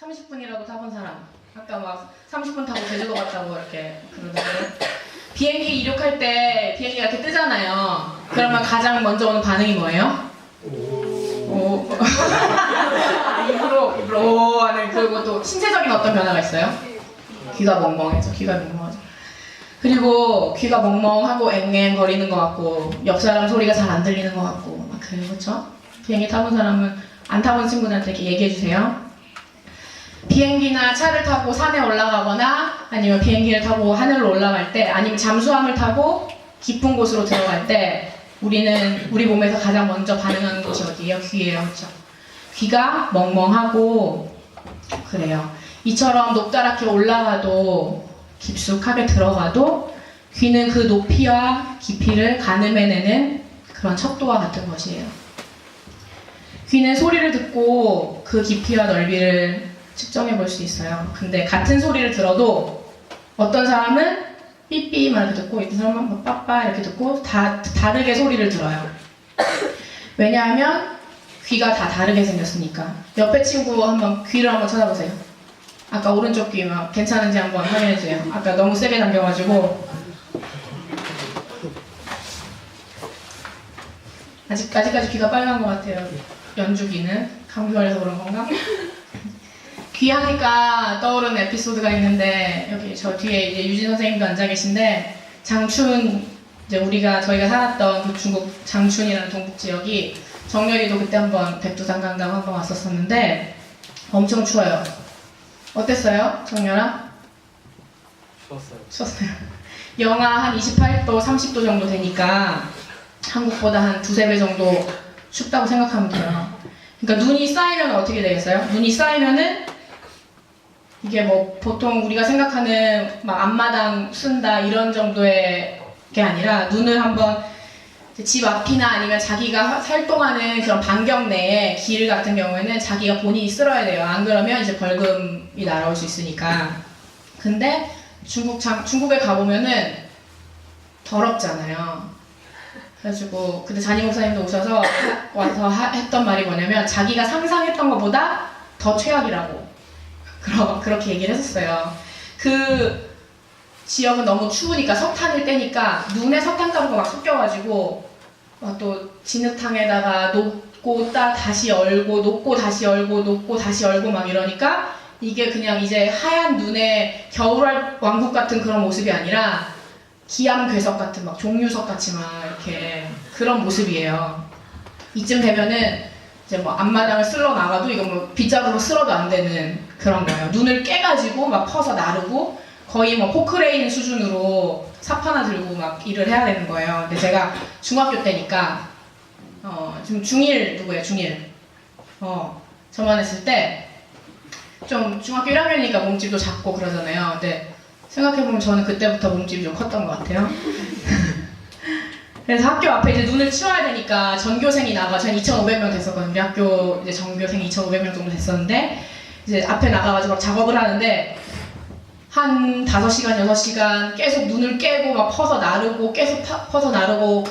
30분이라도 타본 사람. 아까 막 30분 타고 제주도 갔다고 이렇게 그러던데. 비행기 이륙할 때 비행기가 이렇게 뜨잖아요. 그러면 가장 먼저 오는 반응이 뭐예요? 오. 입으로 오 하는. 그리고 또 신체적인 어떤 변화가 있어요? 귀가 멍멍해져. 귀가 멍멍하죠. 그리고 귀가 멍멍하고 앵앵 거리는 것 같고 옆 사람 소리가 잘 안 들리는 것 같고 막 그래요. 그렇죠? 비행기 타본 사람은 안 타본 친구들한테 이렇게 얘기해 주세요. 비행기나 차를 타고 산에 올라가거나 아니면 비행기를 타고 하늘로 올라갈 때 아니면 잠수함을 타고 깊은 곳으로 들어갈 때 우리 몸에서 가장 먼저 반응하는 곳이 어디예요? 귀예요. 그렇죠? 귀가 멍멍하고 그래요. 이처럼 높다랗게 올라가도 깊숙하게 들어가도 귀는 그 높이와 깊이를 가늠해내는 그런 척도와 같은 것이에요. 귀는 소리를 듣고 그 깊이와 넓이를 측정해 볼 수 있어요. 근데 같은 소리를 들어도 어떤 사람은 삐삐만 이렇게 듣고 어떤 사람은 뭐 빠빠 이렇게 듣고 다 다르게 소리를 들어요. 왜냐하면 귀가 다 다르게 생겼으니까. 옆에 친구 한번 귀를 한번 찾아보세요. 아까 오른쪽 귀 막 괜찮은지 한번 확인해 주세요. 아까 너무 세게 당겨가지고 아직까지 귀가 빨간 것 같아요. 연주 귀는 감기 걸려서 그런 건가? 귀 하니까 떠오르는 에피소드가 있는데 여기 저 뒤에 이제 유진 선생님도 앉아 계신데 장춘 이제 저희가 살았던 그 중국 장춘이라는 동북 지역이 정렬이도 그때 한번 백두산 간다고 한번 왔었었는데 엄청 추워요. 어땠어요, 정렬아? 추웠어요. 영하 한 28도, 30도 정도 되니까 한국보다 한 두세 배 정도 춥다고 생각하면 돼요. 그러니까 눈이 쌓이면 어떻게 되겠어요? 눈이 쌓이면은 이게 뭐 보통 우리가 생각하는 막 앞마당 쓴다 이런 정도의 게 아니라 눈을 한번 집 앞이나 아니면 자기가 활동하는 그런 반경 내에 길 같은 경우에는 자기가 본인이 쓸어야 돼요. 안 그러면 이제 벌금이 날아올 수 있으니까. 근데 중국에 가보면은 더럽잖아요. 그래가지고 그때 잔이 목사님도 오셔서 와서 했던 말이 뭐냐면 자기가 상상했던 것보다 더 최악이라고 그렇게 얘기를 했었어요. 그 지역은 너무 추우니까 석탄을 떼니까 눈에 석탄가루가 막 섞여가지고 막 또 진흙탕에다가 녹고 다시 얼고 녹고 다시 얼고 녹고 다시 얼고 막 이러니까 이게 그냥 이제 하얀 눈에 겨울왕국 같은 그런 모습이 아니라 기암괴석 같은 막 종류석 같이 막 이렇게 그런 모습이에요. 이쯤 되면은 이제 뭐 앞마당을 쓸러 나가도 이거 뭐 빗자루로 쓸어도 안 되는 그런 거예요. 눈을 깨가지고 막 퍼서 나르고 거의 뭐 포크레인 수준으로 삽 하나 들고 막 일을 해야 되는 거예요. 근데 제가 중학교 때니까 지금 중1 누구예요? 중1 저만 했을 때 좀 중학교 1학년이니까 몸집도 작고 그러잖아요. 근데 생각해보면 저는 그때부터 몸집이 좀 컸던 것 같아요. 그래서 학교 앞에 이제 눈을 치워야 되니까 전교생이 나가, 저는 2,500명 됐었거든요. 우리 학교 이제 전교생이 2,500명 정도 됐었는데, 이제 앞에 나가가지고 막 작업을 하는데, 한 5시간, 6시간 계속 눈을 깨고 막 퍼서 나르고, 계속 퍼서 나르고,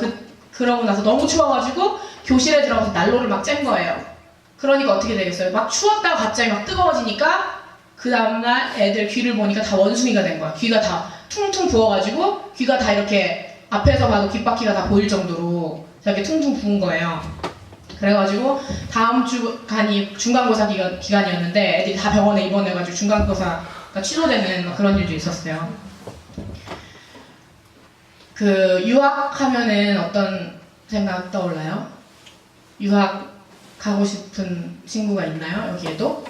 그러고 나서 너무 추워가지고, 교실에 들어가서 난로를 막 쬐는 거예요. 그러니까 어떻게 되겠어요? 막 추웠다가 갑자기 막 뜨거워지니까, 그 다음날 애들 귀를 보니까 다 원숭이가 된 거야. 귀가 다 퉁퉁 부어가지고 귀가 다 이렇게 앞에서 봐도 귓바퀴가 다 보일 정도로 이렇게 퉁퉁 부은 거예요. 그래가지고 다음 주간이 중간고사 기간이었는데 애들이 다 병원에 입원해가지고 중간고사가 취소되는 그런 일도 있었어요. 그 유학하면은 어떤 생각 떠올라요? 유학 가고 싶은 친구가 있나요? 여기에도?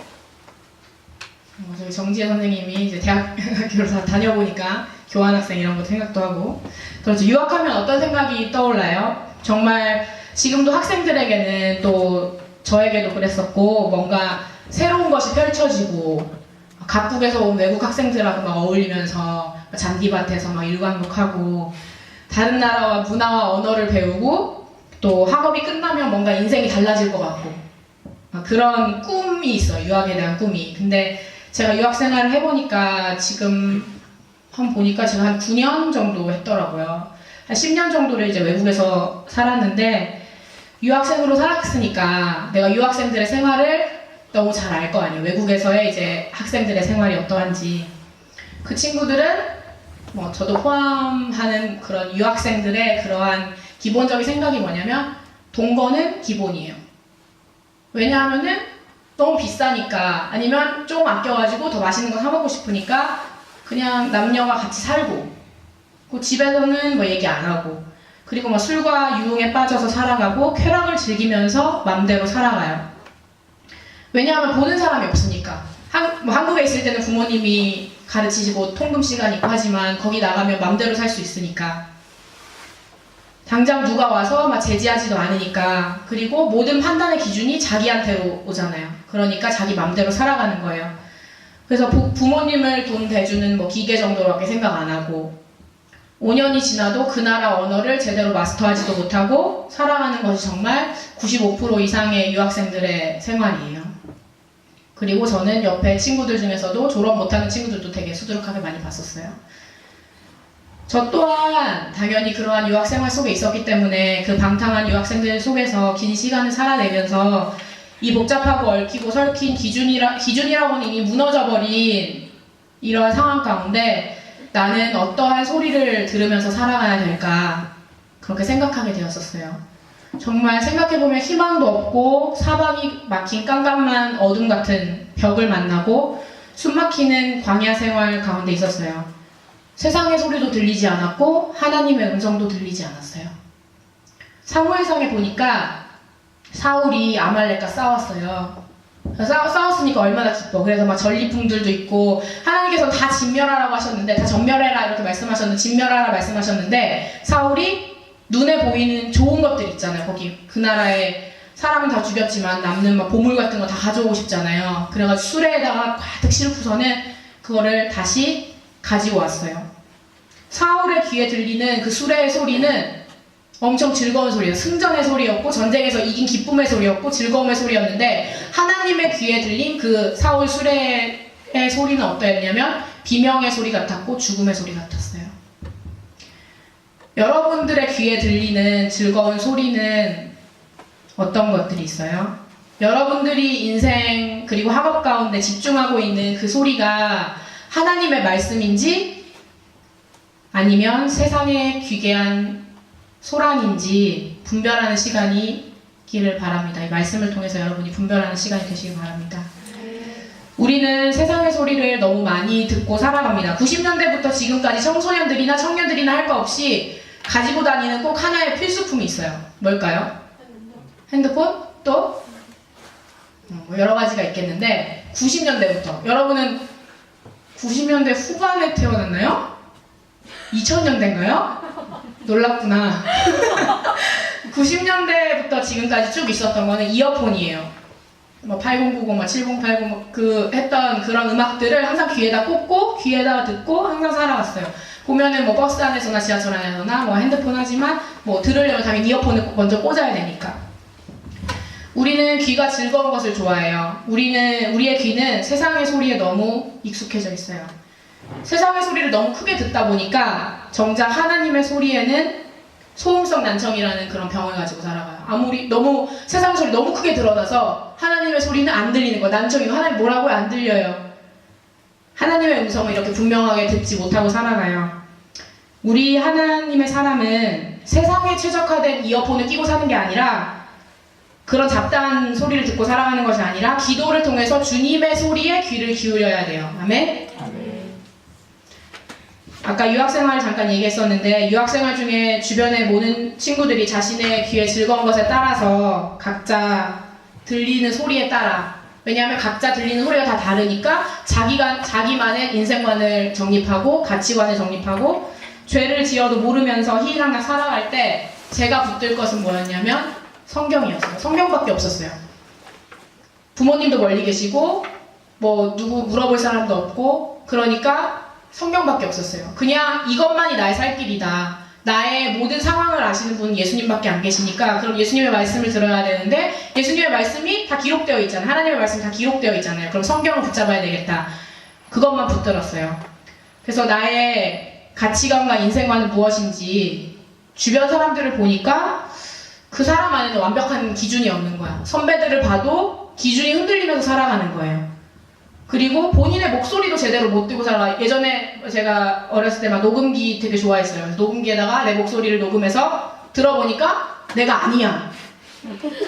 저희 정지혜 선생님이 이제 대학교를 다녀보니까 교환학생 이런 거 생각도 하고 그렇죠. 유학하면 어떤 생각이 떠올라요? 정말 지금도 학생들에게는 또 저에게도 그랬었고 뭔가 새로운 것이 펼쳐지고 각국에서 온 외국 학생들하고 막 어울리면서 잔디밭에서 막 일광욕하고 다른 나라와 문화와 언어를 배우고 또 학업이 끝나면 뭔가 인생이 달라질 것 같고 그런 꿈이 있어요. 유학에 대한 꿈이. 근데 제가 유학 생활을 해보니까 지금 보니까 제가 한 9년 정도 했더라고요. 한 10년 정도를 이제 외국에서 살았는데 유학생으로 살았으니까 내가 유학생들의 생활을 너무 잘 알 거 아니에요. 외국에서의 이제 학생들의 생활이 어떠한지. 그 친구들은 뭐 저도 포함하는 그런 유학생들의 그러한 기본적인 생각이 뭐냐면 동거는 기본이에요. 왜냐하면은 너무 비싸니까 아니면 조금 아껴가지고 더 맛있는 거 사 먹고 싶으니까 그냥 남녀가 같이 살고 그 집에서는 뭐 얘기 안 하고 그리고 뭐 술과 유흥에 빠져서 살아가고 쾌락을 즐기면서 맘대로 살아가요. 왜냐하면 보는 사람이 없으니까. 한국에 있을 때는 부모님이 가르치시고 통금 시간 있고 하지만 거기 나가면 맘대로 살 수 있으니까. 당장 누가 와서 막 제지하지도 않으니까. 그리고 모든 판단의 기준이 자기한테로 오잖아요. 그러니까 자기 맘대로 살아가는 거예요. 그래서 부모님을 돈 대주는 뭐 기계 정도로밖에 생각 안 하고 5년이 지나도 그 나라 언어를 제대로 마스터하지도 못하고 살아가는 것이 정말 95% 이상의 유학생들의 생활이에요. 그리고 저는 옆에 친구들 중에서도 졸업 못하는 친구들도 되게 수두룩하게 많이 봤었어요. 저 또한 당연히 그러한 유학생활 속에 있었기 때문에 그 방탕한 유학생들 속에서 긴 시간을 살아내면서 이 복잡하고 얽히고 설킨 기준이라고는 이미 무너져버린 이러한 상황 가운데 나는 어떠한 소리를 들으면서 살아가야 될까 그렇게 생각하게 되었었어요. 정말 생각해보면 희망도 없고 사방이 막힌 깜깜한 어둠 같은 벽을 만나고 숨막히는 광야 생활 가운데 있었어요. 세상의 소리도 들리지 않았고 하나님의 음성도 들리지 않았어요. 사무엘상에 보니까 사울이 아말렉과 싸웠어요. 싸웠으니까 얼마나 기뻐. 그래서 막 전리품들도 있고 하나님께서 다 진멸하라고 하셨는데 다 전멸해라 이렇게 말씀하셨는데 진멸하라 말씀하셨는데 사울이 눈에 보이는 좋은 것들 있잖아요. 거기 그 나라에 사람은 다 죽였지만 남는 막 보물 같은 거 다 가져오고 싶잖아요. 그래가지고 수레에다가 가득 싣고서는 그거를 다시 가지고 왔어요. 사울의 귀에 들리는 그 수레의 소리는 엄청 즐거운 소리예요. 승전의 소리였고 전쟁에서 이긴 기쁨의 소리였고 즐거움의 소리였는데 하나님의 귀에 들린 그 사울 수레의 소리는 어떠했냐면 비명의 소리 같았고 죽음의 소리 같았어요. 여러분들의 귀에 들리는 즐거운 소리는 어떤 것들이 있어요? 여러분들이 인생 그리고 학업 가운데 집중하고 있는 그 소리가 하나님의 말씀인지 아니면 세상의 귀괴한 소란인지 분별하는 시간이 있기를 바랍니다. 이 말씀을 통해서 여러분이 분별하는 시간이 되시길 바랍니다. 우리는 세상의 소리를 너무 많이 듣고 살아갑니다. 90년대부터 지금까지 청소년들이나 청년들이나 할 거 없이 가지고 다니는 꼭 하나의 필수품이 있어요. 뭘까요? 핸드폰? 또? 뭐 여러 가지가 있겠는데 90년대부터 여러분은 90년대 후반에 태어났나요? 2000년대인가요? 놀랍구나. 90년대부터 지금까지 쭉 있었던 거는 이어폰이에요. 뭐 8090, 뭐 7080, 뭐 했던 그런 음악들을 항상 귀에다 꽂고 귀에다 듣고 항상 살아왔어요. 보면은 뭐 버스 안에서나 지하철 안에서나 뭐 핸드폰 하지만 뭐 들으려면 당연히 이어폰을 먼저 꽂아야 되니까. 우리는 귀가 즐거운 것을 좋아해요. 우리의 귀는 세상의 소리에 너무 익숙해져 있어요. 세상의 소리를 너무 크게 듣다 보니까 정작 하나님의 소리에는 소음성 난청이라는 그런 병을 가지고 살아가요. 아무리 너무 세상 소리 너무 크게 드러나서 하나님의 소리는 안 들리는 거예요. 난청이고 하나님 뭐라고요? 안 들려요. 하나님의 음성을 이렇게 분명하게 듣지 못하고 살아가요. 우리 하나님의 사람은 세상에 최적화된 이어폰을 끼고 사는 게 아니라 그런 잡다한 소리를 듣고 살아가는 것이 아니라 기도를 통해서 주님의 소리에 귀를 기울여야 돼요. 아멘? 아까 유학생활 잠깐 얘기했었는데 유학생활 중에 주변에 모든 친구들이 자신의 귀에 즐거운 것에 따라서 각자 들리는 소리에 따라 왜냐하면 각자 들리는 소리가 다 다르니까 자기만의 인생관을 정립하고 가치관을 정립하고 죄를 지어도 모르면서 희희낙낙 살아갈 때 제가 붙들 것은 뭐였냐면 성경이었어요. 성경밖에 없었어요. 부모님도 멀리 계시고 뭐 누구 물어볼 사람도 없고 그러니까 성경밖에 없었어요. 그냥 이것만이 나의 살 길이다. 나의 모든 상황을 아시는 분은 예수님밖에 안 계시니까 그럼 예수님의 말씀을 들어야 되는데 예수님의 말씀이 다 기록되어 있잖아요. 하나님의 말씀이 다 기록되어 있잖아요. 그럼 성경을 붙잡아야 되겠다. 그것만 붙들었어요. 그래서 나의 가치관과 인생관은 무엇인지 주변 사람들을 보니까 그 사람 안에는 완벽한 기준이 없는 거야. 선배들을 봐도 기준이 흔들리면서 살아가는 거예요. 그리고 본인의 목소리도 제대로 못 들고 살아. 예전에 제가 어렸을 때 막 녹음기 되게 좋아했어요. 녹음기에다가 내 목소리를 녹음해서 들어보니까 내가 아니야.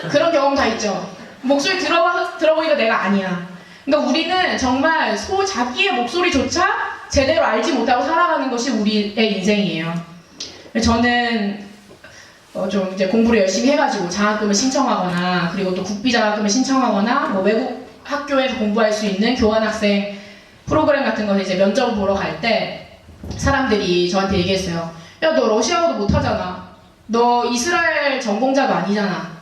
그런 경험 다 있죠. 목소리 들어보니까 내가 아니야. 그러니까 우리는 정말 자기의 목소리조차 제대로 알지 못하고 살아가는 것이 우리의 인생이에요. 저는 좀 이제 공부를 열심히 해가지고 장학금을 신청하거나 그리고 또 국비 장학금을 신청하거나 뭐 외국 학교에서 공부할 수 있는 교환학생 프로그램 같은 거를 이제 면접 보러 갈 때 사람들이 저한테 얘기했어요. 야, 너 러시아어도 못하잖아. 너 이스라엘 전공자도 아니잖아.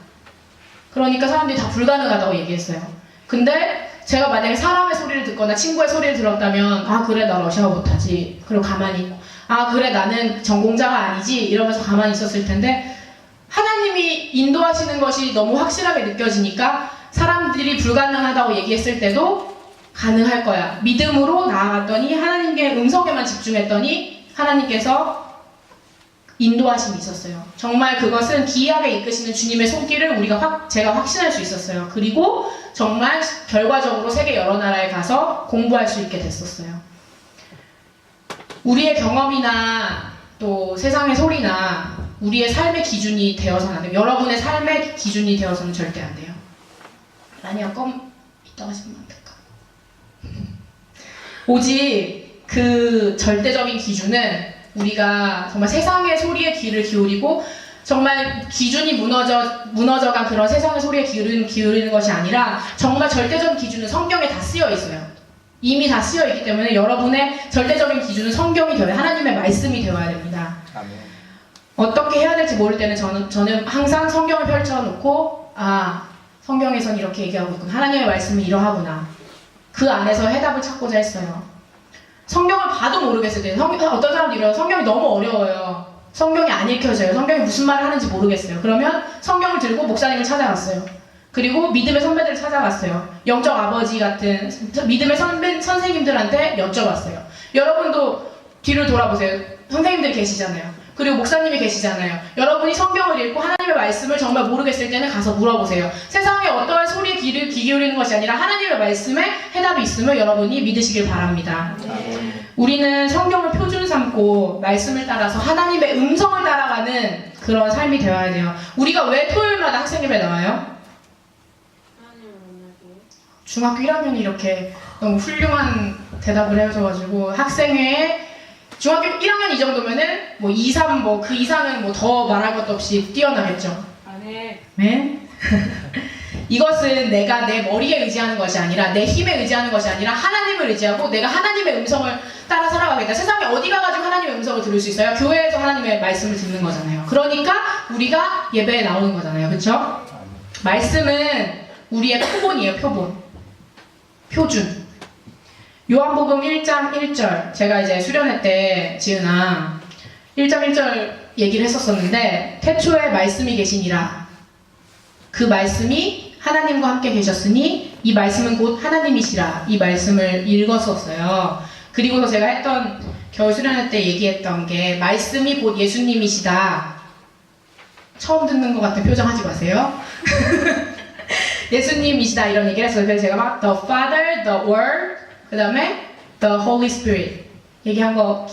그러니까 사람들이 다 불가능하다고 얘기했어요. 근데 제가 만약에 사람의 소리를 듣거나 친구의 소리를 들었다면 아 그래 나 러시아어 못하지. 그리고 가만히 있고 아 그래 나는 전공자가 아니지 이러면서 가만히 있었을 텐데 하나님이 인도하시는 것이 너무 확실하게 느껴지니까 사람들이 불가능하다고 얘기했을 때도 가능할 거야. 믿음으로 나아갔더니 하나님의 음성에만 집중했더니 하나님께서 인도하심이 있었어요. 정말 그것은 기이하게 이끄시는 주님의 손길을 제가 확신할 수 있었어요. 그리고 정말 결과적으로 세계 여러 나라에 가서 공부할 수 있게 됐었어요. 우리의 경험이나 또 세상의 소리나 우리의 삶의 기준이 되어서는 안 돼요. 여러분의 삶의 기준이 되어서는 절대 안 돼요. 아니야, 이따가 싶으면 안 될까? 오직 그 절대적인 기준은 우리가 정말 세상의 소리에 귀를 기울이고 정말 기준이 무너져간 그런 세상의 소리에 기울이는 것이 아니라 정말 절대적인 기준은 성경에 다 쓰여 있어요. 이미 다 쓰여 있기 때문에 여러분의 절대적인 기준은 성경이 되어야 하나님의 말씀이 되어야 됩니다. 아멘. 어떻게 해야 될지 모를 때는 저는 항상 성경을 펼쳐놓고 성경에선 이렇게 얘기하고 있구나. 하나님의 말씀이 이러하구나. 그 안에서 해답을 찾고자 했어요. 성경을 봐도 모르겠어요. 어떤 사람들이 이래요. 성경이 너무 어려워요. 성경이 안 읽혀져요. 성경이 무슨 말을 하는지 모르겠어요. 그러면 성경을 들고 목사님을 찾아갔어요. 그리고 믿음의 선배들을 찾아갔어요. 영적 아버지 같은 믿음의 선생님들한테 여쭤봤어요. 여러분도 뒤를 돌아보세요. 선생님들이 계시잖아요. 그리고 목사님이 계시잖아요. 여러분이 성경을 읽고 하나님의 말씀을 정말 모르겠을 때는 가서 물어보세요. 세상에 어떠한 소리에 귀 기울이는 것이 아니라 하나님의 말씀에 해답이 있음을 여러분이 믿으시길 바랍니다. 우리는 성경을 표준 삼고 말씀을 따라서 하나님의 음성을 따라가는 그런 삶이 되어야 돼요. 우리가 왜 토요일마다 학생예배 나와요? 중학교 1학년이 이렇게 너무 훌륭한 대답을 해줘가지고 학생회에 중학교 1학년 이 정도면은 뭐 2, 3, 그 이상은 더 말할 것도 없이 뛰어나겠죠. 네? 이것은 내가 내 머리에 의지하는 것이 아니라 내 힘에 의지하는 것이 아니라 하나님을 의지하고 내가 하나님의 음성을 따라 살아가겠다. 세상에 어디 가가지고 하나님의 음성을 들을 수 있어요? 교회에서 하나님의 말씀을 듣는 거잖아요. 그러니까 우리가 예배에 나오는 거잖아요. 그렇죠? 말씀은 우리의 표본이에요. 표준. 요한복음 1장 1절 제가 이제 수련회 때 지은아 1장 1절 얘기를 했었었는데 태초에 말씀이 계시니라 그 말씀이 하나님과 함께 계셨으니 이 말씀은 곧 하나님이시라 이 말씀을 읽었었어요. 그리고서 제가 했던 겨울 수련회 때 얘기했던 게 말씀이 곧 예수님이시다. 처음 듣는 것 같은 표정 하지 마세요. 예수님이시다 이런 얘기를 했어요. 그래서 제가 막 The Father, The Word 그 다음에 The Holy Spirit 얘기한 거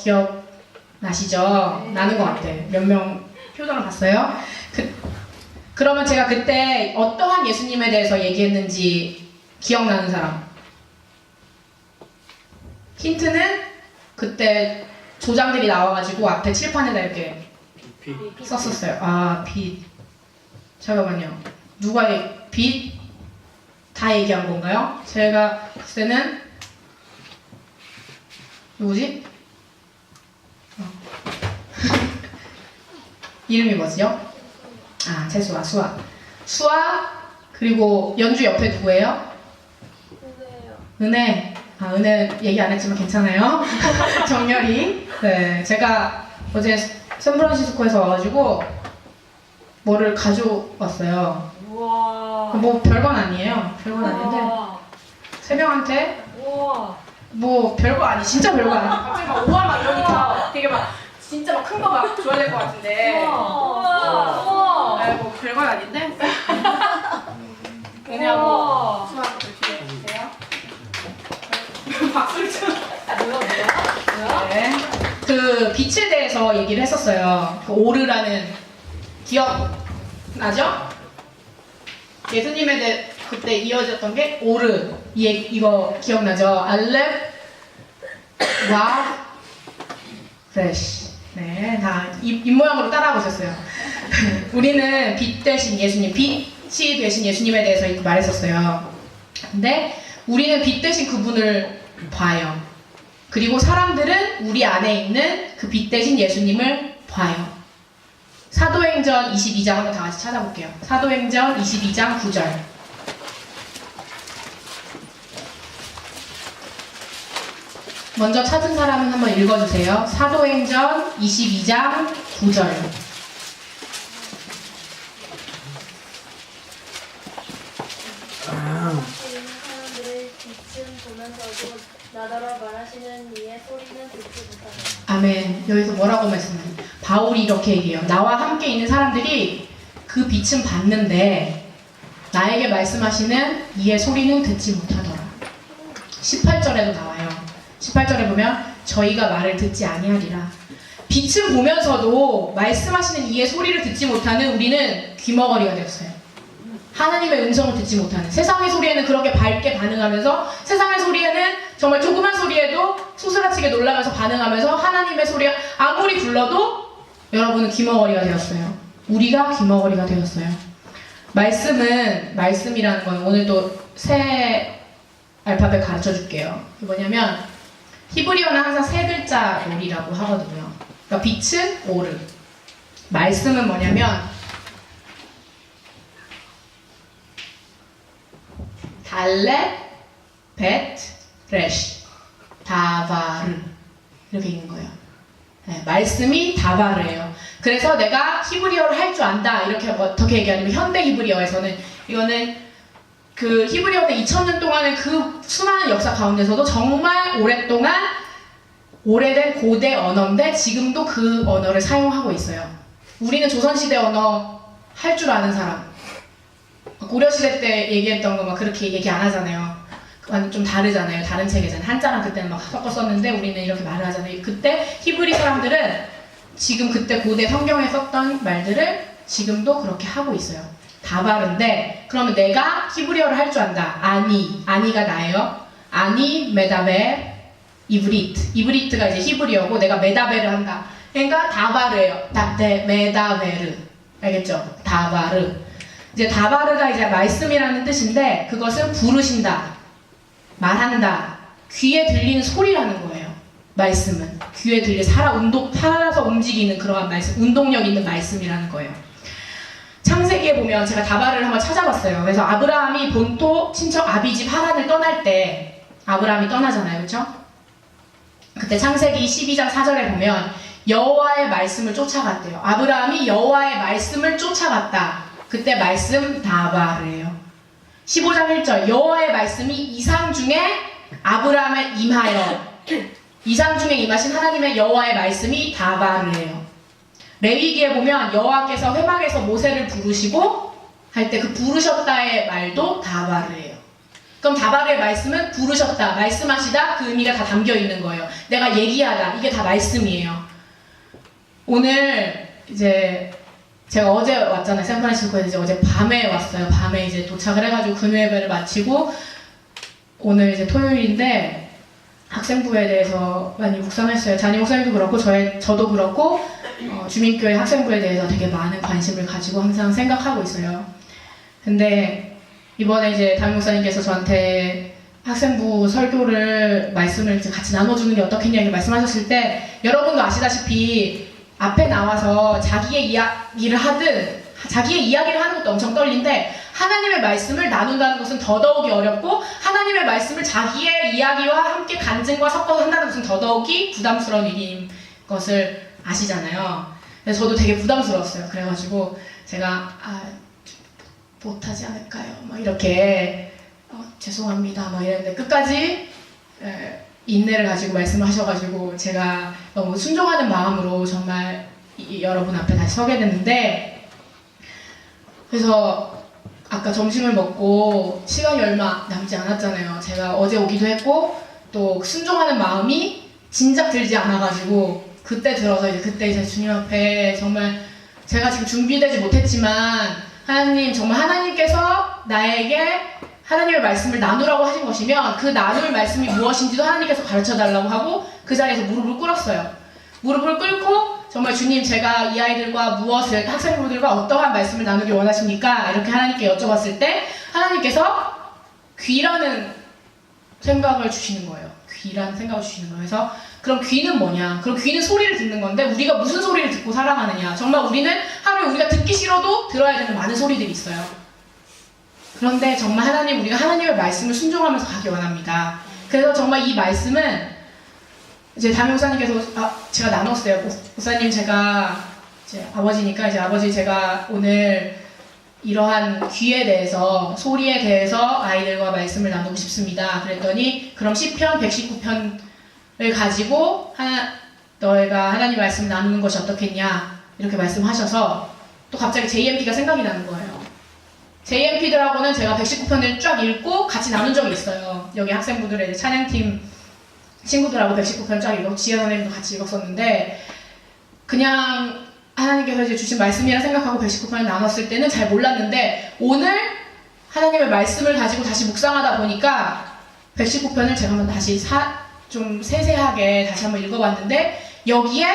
기억나시죠? 네. 나는 것 같아. 몇 명 표정을 봤어요? 그러면 제가 그때 어떠한 예수님에 대해서 얘기했는지 기억나는 사람? 힌트는 그때 조장들이 나와가지고 앞에 칠판에다 이렇게 썼었어요. 빛. 잠깐만요. 누가 빛? 다 얘기한 건가요? 제가 봤을 때는 누구지? 이름이 뭐지요? 재수아, 수아. 그리고 연주 옆에 누구예요? 은혜. 은혜 얘기 안 했지만 괜찮아요. 정렬이. 네, 제가 어제 샌프란시스코에서 와가지고 뭐를 가져왔어요. 우와. 뭐 별건 아니에요. 별건 아닌데 세 명한테 뭐 별거 아니, 진짜 별거 아니. 갑자기 막 5만 막 이러니까 되게 막 진짜 막 큰 거 막 줘야 될 것 같은데. 우와. 뭐 별건 아닌데. 그냥 뭐 빛에 대해서 얘기를 했었어요. 그 오르라는 기억나죠? 예수님에 대해 그때 이어졌던 게 오르. 이거 기억나죠? 알렙 와 프레시. 네, 다 입모양으로 따라오셨어요. 우리는 빛 대신 예수님, 빛이 되신 예수님에 대해서 이렇게 말했었어요. 근데 우리는 빛 대신 그분을 봐요. 그리고 사람들은 우리 안에 있는 그 빛 대신 예수님을 봐요. 사도행전 22장 한번 다 같이 찾아볼게요. 사도행전 22장 9절. 먼저 찾은 사람은 한번 읽어주세요. 사도행전 22장 9절. 사람들의 빛은 보면서도 나더러 말하시는 이의 소리는 듣지 못하더라. 아멘. 여기서 뭐라고 말씀해요? 바울이 이렇게 얘기해요. 나와 함께 있는 사람들이 그 빛은 봤는데 나에게 말씀하시는 이의 소리는 듣지 못하더라. 18절에도 나와요. 18절에 보면 저희가 말을 듣지 아니하리라. 빛은 보면서도 말씀하시는 이의 소리를 듣지 못하는 우리는 귀머거리가 되었어요. 하나님의 음성을 듣지 못하는, 세상의 소리에는 그렇게 밝게 반응하면서, 세상의 소리에는 정말 조그만 소리에도 소스라치게 놀라면서 반응하면서 하나님의 소리가 아무리 불러도 여러분은 귀머거리가 되었어요. 우리가 귀머거리가 되었어요. 말씀이라는 건 오늘 또 새 알파벳 가르쳐 줄게요. 뭐냐면 히브리어는 항상 세 글자 놀이라고 하거든요. 그러니까 빛은 오르, 말씀은 뭐냐면 달레, 베트, 레시, 다바르 이렇게 있는 거예요. 네, 말씀이 다바르예요. 그래서 내가 히브리어를 할 줄 안다 이렇게 어떻게 얘기하냐면 현대 히브리어에서는 이거는 그 히브리어는 2000년 동안의 그 수많은 역사 가운데서도 정말 오랫동안 오래된 고대 언어인데 지금도 그 언어를 사용하고 있어요. 우리는 조선시대 언어 할 줄 아는 사람, 고려시대 때 얘기했던 거 막 그렇게 얘기 안 하잖아요. 완전 좀 다르잖아요. 다른 체계잖아요. 한자랑 그때는 막 섞어 썼는데 우리는 이렇게 말을 하잖아요. 그때 히브리 사람들은 지금 그때 고대 성경에 썼던 말들을 지금도 그렇게 하고 있어요. 다바르인데 그러면 내가 히브리어를 할 줄 안다. 아니가 나예요. 아니 메다베 이브리트가 이제 히브리어고 내가 메다베를 한다. 그러니까 다바르예요. 메다베르. 알겠죠? 다바르. 이제 다바르가 이제 말씀이라는 뜻인데 그것은 부르신다, 말한다, 귀에 들리는 소리라는 거예요. 말씀은 귀에 살아서 움직이는 그러한 말씀, 운동력 있는 말씀이라는 거예요. 창세기에 보면 제가 다바르를 한번 찾아봤어요. 그래서 아브라함이 본토 친척 아비집 하란을 떠날 때 아브라함이 떠나잖아요, 그렇죠? 그때 창세기 12장 4절에 보면 여호와의 말씀을 쫓아갔대요. 아브라함이 여호와의 말씀을 쫓아갔다. 그때 말씀 다바르예요. 15장 1절 여호와의 말씀이 이상 중에 아브라함에 임하여, 이상 중에 임하신 하나님의 여호와의 말씀이 다바르예요. 레위기에 보면 여호와께서 회막에서 모세를 부르시고 할 때 그 부르셨다의 말도 다바르예요. 그럼 다바르의 말씀은 부르셨다, 말씀하시다 그 의미가 다 담겨 있는 거예요. 내가 얘기하다, 이게 다 말씀이에요. 오늘 이제 제가 어제 왔잖아요. 샌프란시스코에 이제 어제 밤에 왔어요. 밤에 이제 도착을 해가지고 금요 예배를 마치고 오늘 이제 토요일인데 학생부에 대해서 많이 묵상했어요. 잔이 목사님도 그렇고 저도 그렇고 주민교회 학생부에 대해서 되게 많은 관심을 가지고 항상 생각하고 있어요. 근데 이번에 이제 담임 목사님께서 저한테 학생부 설교를 말씀을 이제 같이 나눠주는 게 어떻겠냐 이렇게 말씀하셨을 때 여러분도 아시다시피 앞에 나와서 자기의 이야기를 하는 것도 엄청 떨린데 하나님의 말씀을 나눈다는 것은 더더욱이 어렵고 하나님의 말씀을 자기의 이야기와 함께 간증과 섞어서 한다는 것은 더더욱이 부담스러운 일인 것을 아시잖아요. 그래서 저도 되게 부담스러웠어요. 그래가지고 제가 못하지 않을까요? 막 이렇게 죄송합니다 막 이랬는데 끝까지 인내를 가지고 말씀을 하셔가지고 제가 너무 순종하는 마음으로 정말 여러분 앞에 다시 서게 됐는데, 그래서 아까 점심을 먹고 시간이 얼마 남지 않았잖아요. 제가 어제 오기도 했고 또 순종하는 마음이 진작 들지 않아가지고 그때 들어서 그때 이제 주님 앞에 정말 제가 지금 준비되지 못했지만 하나님, 정말 하나님께서 나에게 하나님의 말씀을 나누라고 하신 것이면 그 나눌 말씀이 무엇인지도 하나님께서 가르쳐 달라고 하고 그 자리에서 무릎을 꿇었어요. 무릎을 꿇고 정말 주님, 제가 이 아이들과 무엇을, 학생분들과 어떠한 말씀을 나누기 원하십니까? 이렇게 하나님께 여쭤봤을 때 하나님께서 귀라는 생각을 주시는 거예요. 귀라는 생각을 주시는 거예요. 그래서 그럼 귀는 뭐냐? 그럼 귀는 소리를 듣는 건데 우리가 무슨 소리를 듣고 살아가느냐? 정말 우리는 하루에 우리가 듣기 싫어도 들어야 되는 많은 소리들이 있어요. 그런데 정말 하나님, 우리가 하나님의 말씀을 순종하면서 가기 원합니다. 그래서 정말 이 말씀은 이제 담임 목사님께서 제가 나눴어요. 목사님, 제가 이제 아버지니까 이제 아버지, 제가 오늘 이러한 귀에 대해서, 소리에 대해서 아이들과 말씀을 나누고 싶습니다. 그랬더니 그럼 시편 119편을 가지고 너희가 하나님 말씀 나누는 것이 어떻겠냐 이렇게 말씀하셔서 또 갑자기 JMP가 생각이 나는 거예요. JMP들하고는 제가 119편을 쫙 읽고 같이 나눈 적이 있어요. 여기 학생분들의 찬양팀 친구들하고 119편 쫙 읽고 지혜 선생님도 같이 읽었었는데 그냥 하나님께서 이제 주신 말씀이라 생각하고 119편을 나눴을 때는 잘 몰랐는데 오늘 하나님의 말씀을 가지고 다시 묵상하다 보니까 119편을 제가 한번 다시 좀 세세하게 다시 한번 읽어봤는데 여기에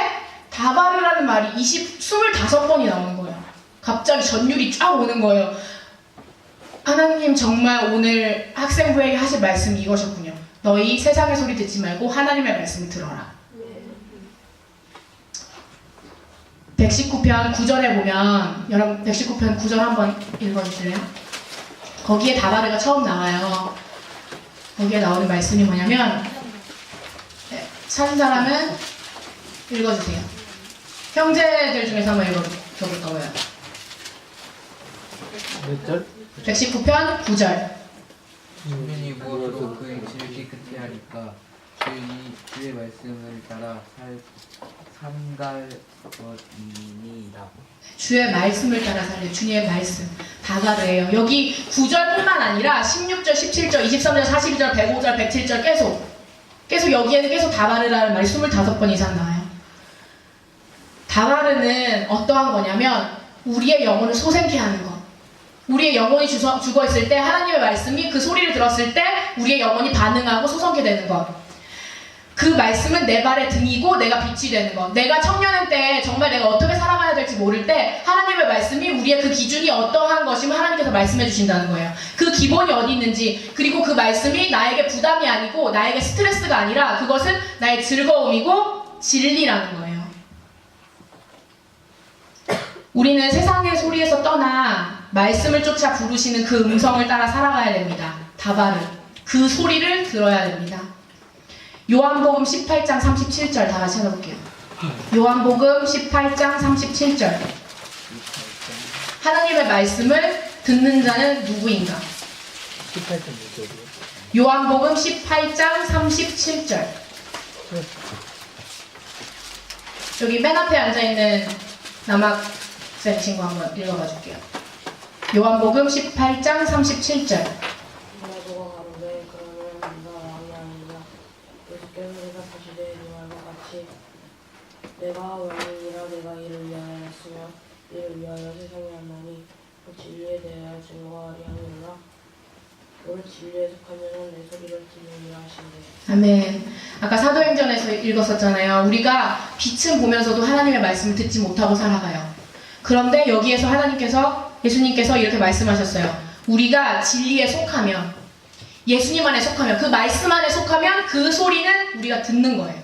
다바르라는 말이 25번이 나오는 거예요. 갑자기 전율이 쫙 오는 거예요. 하나님, 정말 오늘 학생부에게 하실 말씀이 이것이었군요. 너희 세상의 소리 듣지 말고 하나님의 말씀을 들어라. 119편 9절에 보면, 여러분 119편 9절 한번 읽어주실래요? 거기에 다바르가 처음 나와요. 거기에 나오는 말씀이 뭐냐면, 찾은 사람은 읽어주세요. 형제들 중에서 한번 읽어볼까 봐요. 몇 절? 119편 9절. 주민이 무엇으로 그 입술을 깨끗이 하리까 주의 말씀을 따라 삼갈 것이니이다. 주의 말씀을 따라 살래. 주님의 말씀. 다바르예요. 여기 9절뿐만 아니라 16절, 17절, 23절, 42절, 105절, 107절 계속 여기에는 계속 다바르라는 말이 25번 이상 나와요. 다바르는 어떠한 거냐면 우리의 영혼을 소생케 하는 것. 우리의 영혼이 죽어있을 때 하나님의 말씀이 그 소리를 들었을 때 우리의 영혼이 반응하고 소성케 되는 것. 그 말씀은 내 발의 등이고 내가 빛이 되는 것. 내가 청년일 때 정말 내가 어떻게 살아가야 될지 모를 때 하나님의 말씀이 우리의 그 기준이 어떠한 것이면 하나님께서 말씀해 주신다는 거예요. 그 기본이 어디 있는지, 그리고 그 말씀이 나에게 부담이 아니고 나에게 스트레스가 아니라 그것은 나의 즐거움이고 진리라는 거예요. 우리는 세상의 소리에서 떠나 말씀을 쫓아 부르시는 그 음성을 따라 살아가야 됩니다. 다바르. 그 소리를 들어야 됩니다. 요한복음 18장 37절 다 같이 찾아볼게요. 요한복음 18장 37절. 하나님의 말씀을 듣는 자는 누구인가? 18편 몇 절이요? 요한복음 18장 37절. 여기 맨 앞에 앉아있는 남학생 친구 한번 읽어봐 줄게요. 요한복음 18장 37절. 나보고 가로되 그러면 네가 왕이 아니라 예수께서 내가 다시 내 말과 같이 내가 왕이니라 내가 이를 위하여 했으며 이를 위하여 세상에 왔나니 그 진리에 대하여 증거하리 하느니라. 너는 진리에 속하면 내 소리를 듣느니라 하신대. 아멘. 아까 사도행전에서 읽었었잖아요. 우리가 빛은 보면서도 하나님의 말씀을 듣지 못하고 살아가요. 그런데 여기에서 예수님께서 이렇게 말씀하셨어요. 우리가 진리에 속하면, 예수님 안에 속하면, 그 말씀 안에 속하면 그 소리는 우리가 듣는 거예요.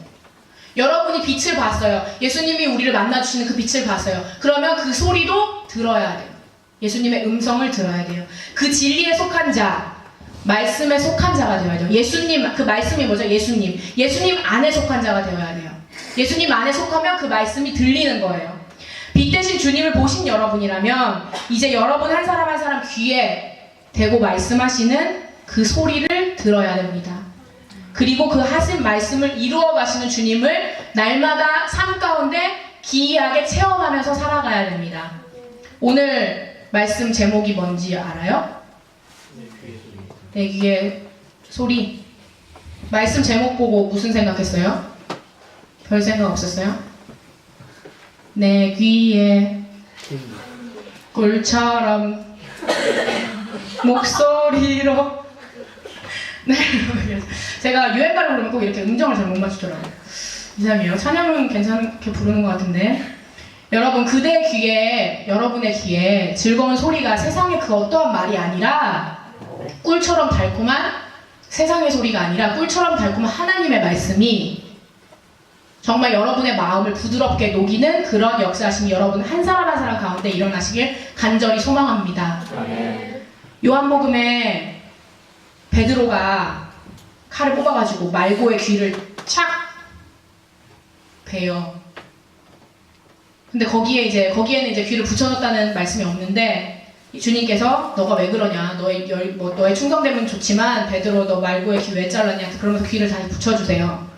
여러분이 빛을 봤어요. 예수님이 우리를 만나주시는 그 빛을 봤어요. 그러면 그 소리도 들어야 돼요. 예수님의 음성을 들어야 돼요. 그 진리에 속한 자, 말씀에 속한 자가 되어야 돼요. 예수님, 그 말씀이 뭐죠? 예수님 안에 속한 자가 되어야 돼요. 예수님 안에 속하면 그 말씀이 들리는 거예요. 빛 대신 주님을 보신 여러분이라면 이제 여러분 한 사람 한 사람 귀에 대고 말씀하시는 그 소리를 들어야 됩니다. 그리고 그 하신 말씀을 이루어 가시는 주님을 날마다 삶 가운데 기이하게 체험하면서 살아가야 됩니다. 오늘 말씀 제목이 뭔지 알아요? 내 귀의 소리. 말씀 제목 보고 무슨 생각했어요? 별 생각 없었어요? 내 귀에 꿀처럼 목소리로 네, 제가 유행가를 부르면 꼭 이렇게 음정을 잘 못 맞추더라고요. 이상해요. 찬양은 괜찮게 부르는 것 같은데 여러분 여러분의 귀에 즐거운 소리가 세상의 그 어떠한 말이 아니라 꿀처럼 달콤한 세상의 소리가 아니라 꿀처럼 달콤한 하나님의 말씀이 정말 여러분의 마음을 부드럽게 녹이는 그런 역사하심이 여러분 한 사람 한 사람 가운데 일어나시길 간절히 소망합니다. 요한복음에 베드로가 칼을 뽑아가지고 말고의 귀를 착 베요. 근데 거기에는 이제 귀를 붙여놨다는 말씀이 없는데 주님께서 너가 왜 그러냐, 너의 충성됨은 좋지만 베드로 너 말고의 귀 왜 잘랐냐, 그러면서 귀를 다시 붙여주세요.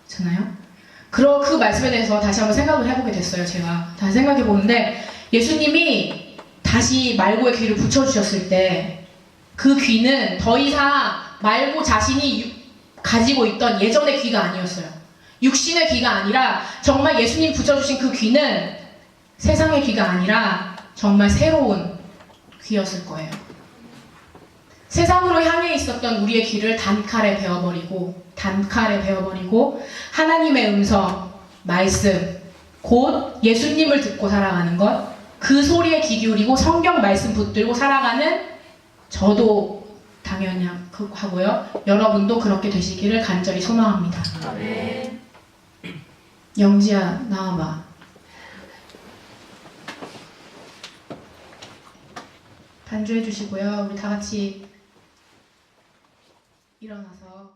그렇잖아요? 그 말씀에 대해서 다시 한번 생각을 해보게 됐어요. 제가 다시 생각해 보는데 예수님이 다시 말고의 귀를 붙여주셨을 때 그 귀는 더 이상 말고 자신이 가지고 있던 예전의 귀가 아니었어요. 육신의 귀가 아니라 정말 예수님 붙여주신 그 귀는 세상의 귀가 아니라 정말 새로운 귀였을 거예요. 세상으로 향해 있었던 우리의 귀를 단칼에 베어버리고 하나님의 음성, 말씀, 곧 예수님을 듣고 살아가는 것, 그 소리에 귀 기울이고 성경 말씀 붙들고 살아가는 저도 당연히 하고요. 여러분도 그렇게 되시기를 간절히 소망합니다. 아멘. 영지야, 나와봐. 반주해 주시고요. 우리 다 같이 일어나서